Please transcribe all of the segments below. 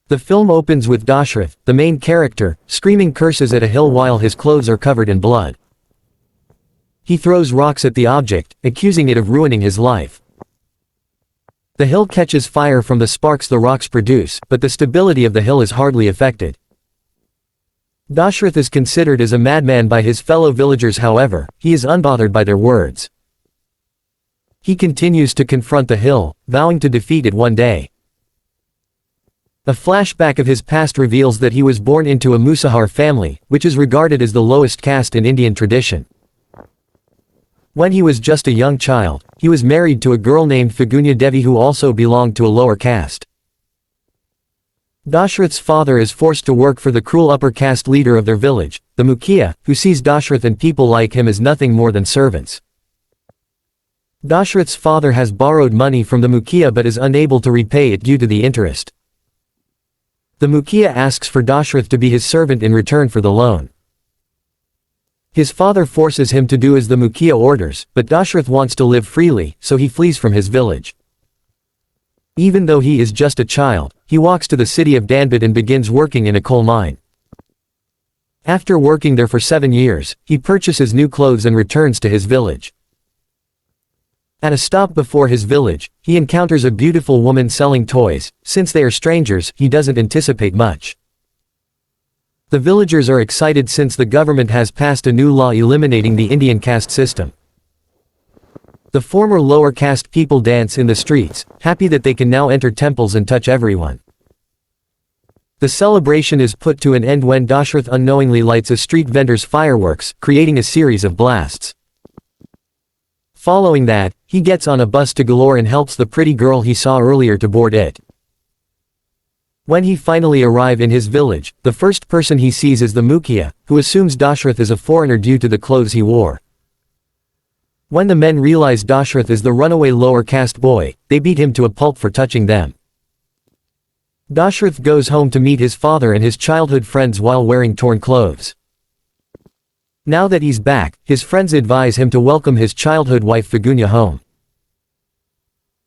The film opens with Dashrath, the main character, screaming curses at a hill while his clothes are covered in blood. He throws rocks at the object, accusing it of ruining his life. The hill catches fire from the sparks the rocks produce, but the stability of the hill is hardly affected. Dashrath is considered as a madman by his fellow villagers, however, he is unbothered by their words. He continues to confront the hill, vowing to defeat it one day. A flashback of his past reveals that he was born into a Musahar family, which is regarded as the lowest caste in Indian tradition. When he was just a young child, he was married to a girl named Phaguniya Devi who also belonged to a lower caste. Dashrath's father is forced to work for the cruel upper caste leader of their village, the Mukhiya, who sees Dashrath and people like him as nothing more than servants. Dashrath's father has borrowed money from the Mukhiya but is unable to repay it due to the interest. The Mukhiya asks for Dashrath to be his servant in return for the loan. His father forces him to do as the Mukhiya orders, but Dashrath wants to live freely, so he flees from his village. Even though he is just a child, he walks to the city of Danbit and begins working in a coal mine. After working there for 7 years, he purchases new clothes and returns to his village. At a stop before his village, he encounters a beautiful woman selling toys. Since they are strangers, he doesn't anticipate much. The villagers are excited since the government has passed a new law eliminating the Indian caste system. The former lower caste people dance in the streets, happy that they can now enter temples and touch everyone. The celebration is put to an end when Dashrath unknowingly lights a street vendor's fireworks, creating a series of blasts. Following that, he gets on a bus to Galore and helps the pretty girl he saw earlier to board it. When he finally arrives in his village, the first person he sees is the Mukhiya, who assumes Dashrath is a foreigner due to the clothes he wore. When the men realize Dashrath is the runaway lower caste boy, they beat him to a pulp for touching them. Dashrath goes home to meet his father and his childhood friends while wearing torn clothes. Now that he's back, his friends advise him to welcome his childhood wife Phaguniya home.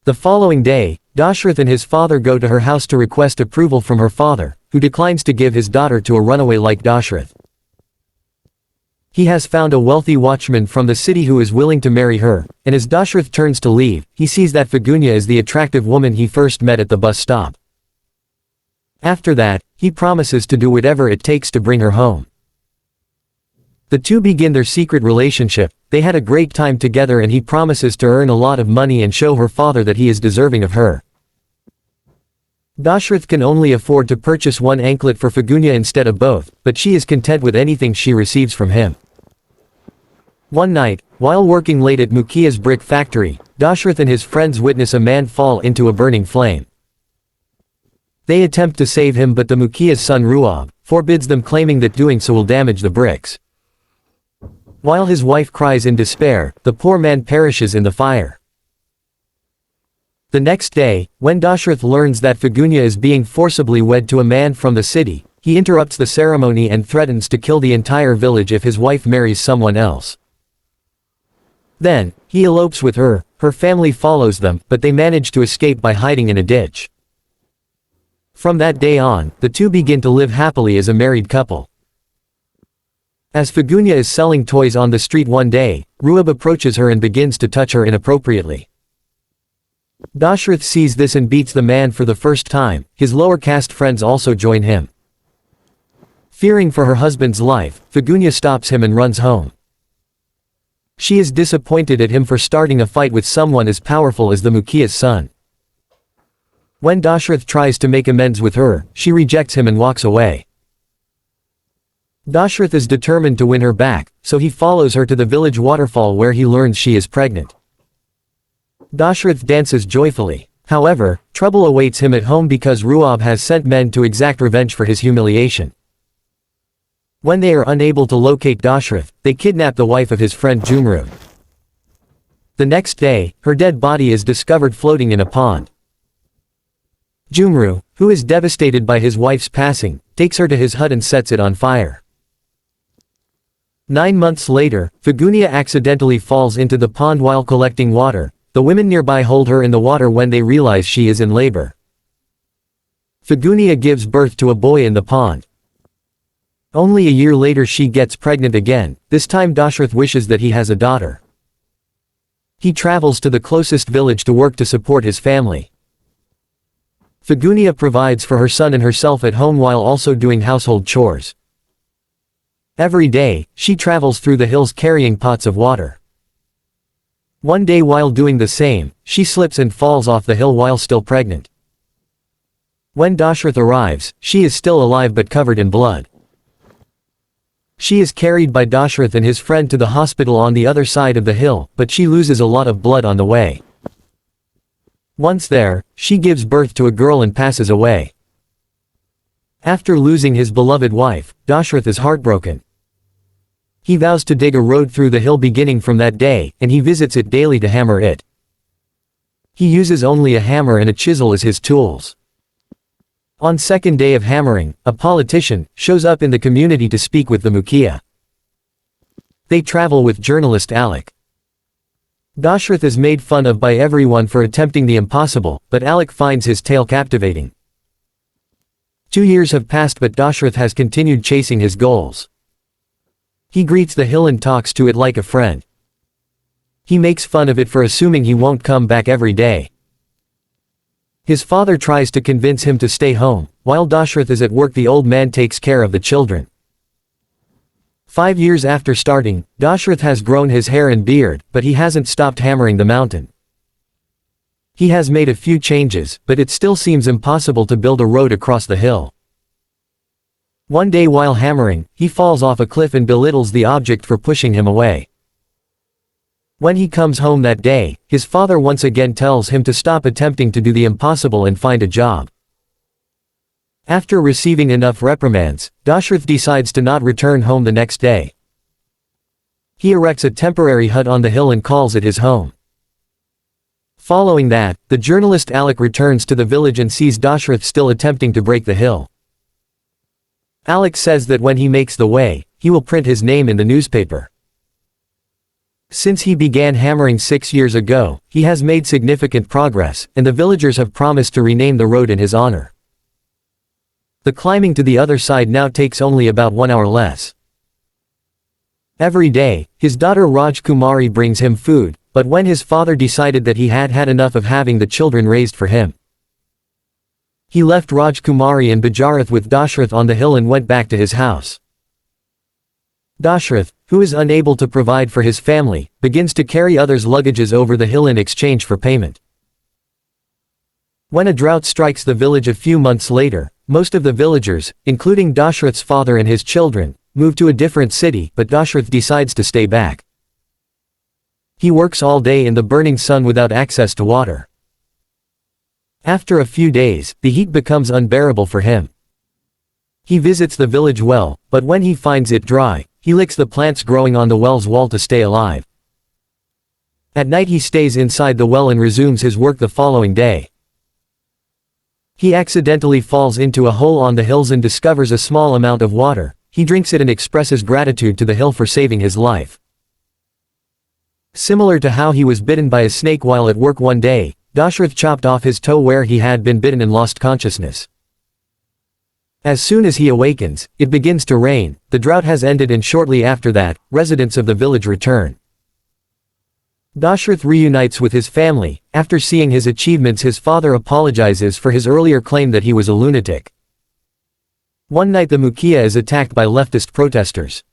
The following day, Dashrath and his father go to her house to request approval from her father, who declines to give his daughter to a runaway like Dashrath. He has found a wealthy watchman from the city who is willing to marry her, and as Dashrath turns to leave, he sees that Phaguniya is the attractive woman he first met at the bus stop. After that, he promises to do whatever it takes to bring her home. The two begin their secret relationship. They had a great time together and he promises to earn a lot of money and show her father that he is deserving of her. Dashrath can only afford to purchase one anklet for Phaguniya instead of both, but she is content with anything she receives from him. One night, while working late at Mukhiya's brick factory, Dashrath and his friends witness a man fall into a burning flame. They attempt to save him but the Mukhiya's son Ruab forbids them, claiming that doing so will damage the bricks. While his wife cries in despair, the poor man perishes in the fire. The next day, when Dashrath learns that Phaguniya is being forcibly wed to a man from the city, he interrupts the ceremony and threatens to kill the entire village if his wife marries someone else. Then, he elopes with her. Her family follows them, but they manage to escape by hiding in a ditch. From that day on, the two begin to live happily as a married couple. As Phaguniya is selling toys on the street one day, Ruab approaches her and begins to touch her inappropriately. Dashrath sees this and beats the man for the first time. His lower caste friends also join him. Fearing for her husband's life, Phaguniya stops him and runs home. She is disappointed at him for starting a fight with someone as powerful as the Mukhiya's son. When Dashrath tries to make amends with her, she rejects him and walks away. Dashrath is determined to win her back, so he follows her to the village waterfall where he learns she is pregnant. Dashrath dances joyfully. However, trouble awaits him at home because Ruab has sent men to exact revenge for his humiliation. When they are unable to locate Dashrath, they kidnap the wife of his friend Jumru. The next day, her dead body is discovered floating in a pond. Jumru, who is devastated by his wife's passing, takes her to his hut and sets it on fire. 9 months later, Phaguniya accidentally falls into the pond while collecting water. The women nearby hold her in the water when they realize she is in labor. Phaguniya gives birth to a boy in the pond. Only a year later she gets pregnant again, this time Dashrath wishes that he has a daughter. He travels to the closest village to work to support his family. Phaguniya provides for her son and herself at home while also doing household chores. Every day, she travels through the hills carrying pots of water. One day while doing the same, she slips and falls off the hill while still pregnant. When Dashrath arrives, she is still alive but covered in blood. She is carried by Dashrath and his friend to the hospital on the other side of the hill, but she loses a lot of blood on the way. Once there, she gives birth to a girl and passes away. After losing his beloved wife, Dashrath is heartbroken. He vows to dig a road through the hill beginning from that day, and he visits it daily to hammer it. He uses only a hammer and a chisel as his tools. On second day of hammering, a politician shows up in the community to speak with the Mukhiya. They travel with journalist Alec. Dashrath is made fun of by everyone for attempting the impossible, but Alec finds his tale captivating. 2 years have passed but Dashrath has continued chasing his goals. He greets the hill and talks to it like a friend. He makes fun of it for assuming he won't come back every day. His father tries to convince him to stay home. While Dashrath is at work, the old man takes care of the children. 5 years after starting, Dashrath has grown his hair and beard, but he hasn't stopped hammering the mountain. He has made a few changes, but it still seems impossible to build a road across the hill. One day while hammering, he falls off a cliff and belittles the object for pushing him away. When he comes home that day, his father once again tells him to stop attempting to do the impossible and find a job. After receiving enough reprimands, Dashrath decides to not return home the next day. He erects a temporary hut on the hill and calls it his home. Following that, the journalist Alec returns to the village and sees Dashrath still attempting to break the hill. Alec says that when he makes the way, he will print his name in the newspaper. Since he began hammering 6 years ago, he has made significant progress, and the villagers have promised to rename the road in his honor. The climbing to the other side now takes only about 1 hour less. Every day, his daughter Rajkumari brings him food, but when his father decided that he had had enough of having the children raised for him, he left Rajkumari and Bajarath with Dashrath on the hill and went back to his house. Dashrath, who is unable to provide for his family, begins to carry others' luggages over the hill in exchange for payment. When a drought strikes the village a few months later, most of the villagers, including Dashrath's father and his children, move to a different city, but Dashrath decides to stay back. He works all day in the burning sun without access to water. After a few days, the heat becomes unbearable for him. He visits the village well, but when he finds it dry, he licks the plants growing on the well's wall to stay alive. At night he stays inside the well and resumes his work the following day. He accidentally falls into a hole on the hills and discovers a small amount of water. He drinks it and expresses gratitude to the hill for saving his life. Similar to how he was bitten by a snake while at work one day, Dashrath chopped off his toe where he had been bitten and lost consciousness. As soon as he awakens, it begins to rain. The drought has ended and shortly after that, residents of the village return. Dashrath reunites with his family. After seeing his achievements, his father apologizes for his earlier claim that he was a lunatic. One night the Mukhiya is attacked by leftist protesters.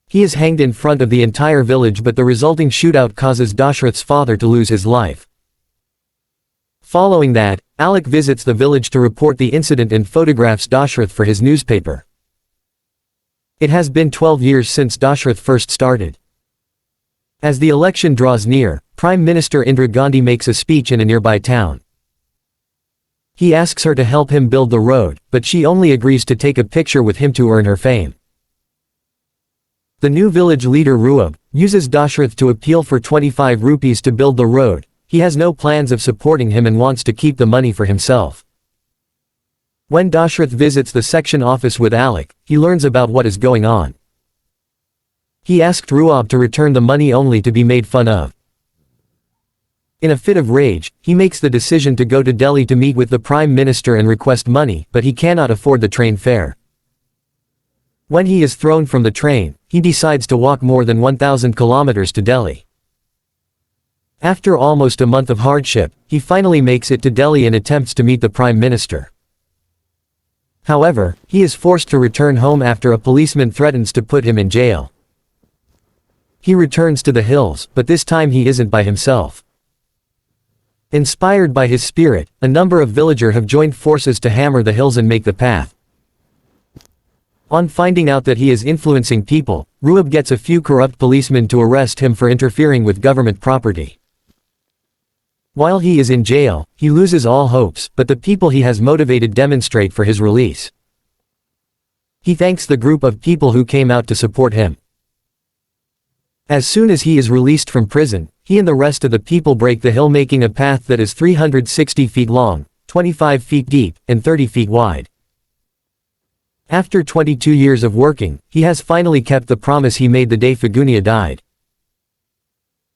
He is hanged in front of the entire village, but the resulting shootout causes Dashrath's father to lose his life. Following that, Alec visits the village to report the incident and photographs Dashrath for his newspaper. It has been 12 years since Dashrath first started. As the election draws near, Prime Minister Indira Gandhi makes a speech in a nearby town. He asks her to help him build the road, but she only agrees to take a picture with him to earn her fame. The new village leader Ruab uses Dashrath to appeal for 25 rupees to build the road. He has no plans of supporting him and wants to keep the money for himself. When Dashrath visits the section office with Alec, he learns about what is going on. He asked Ruab to return the money only to be made fun of. In a fit of rage, he makes the decision to go to Delhi to meet with the Prime Minister and request money, but he cannot afford the train fare. When he is thrown from the train, he decides to walk more than 1,000 kilometers to Delhi. After almost a month of hardship, he finally makes it to Delhi and attempts to meet the Prime Minister. However, he is forced to return home after a policeman threatens to put him in jail. He returns to the hills, but this time he isn't by himself. Inspired by his spirit, a number of villagers have joined forces to hammer the hills and make the path. On finding out that he is influencing people, Ruab gets a few corrupt policemen to arrest him for interfering with government property. While he is in jail, he loses all hopes, but the people he has motivated demonstrate for his release. He thanks the group of people who came out to support him. As soon as he is released from prison, he and the rest of the people break the hill, making a path that is 360 feet long, 25 feet deep, and 30 feet wide. After 22 years of working, he has finally kept the promise he made the day Phaguniya died.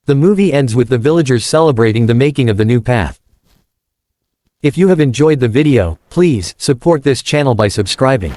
The movie ends with the villagers celebrating the making of the new path. If you have enjoyed the video, please support this channel by subscribing.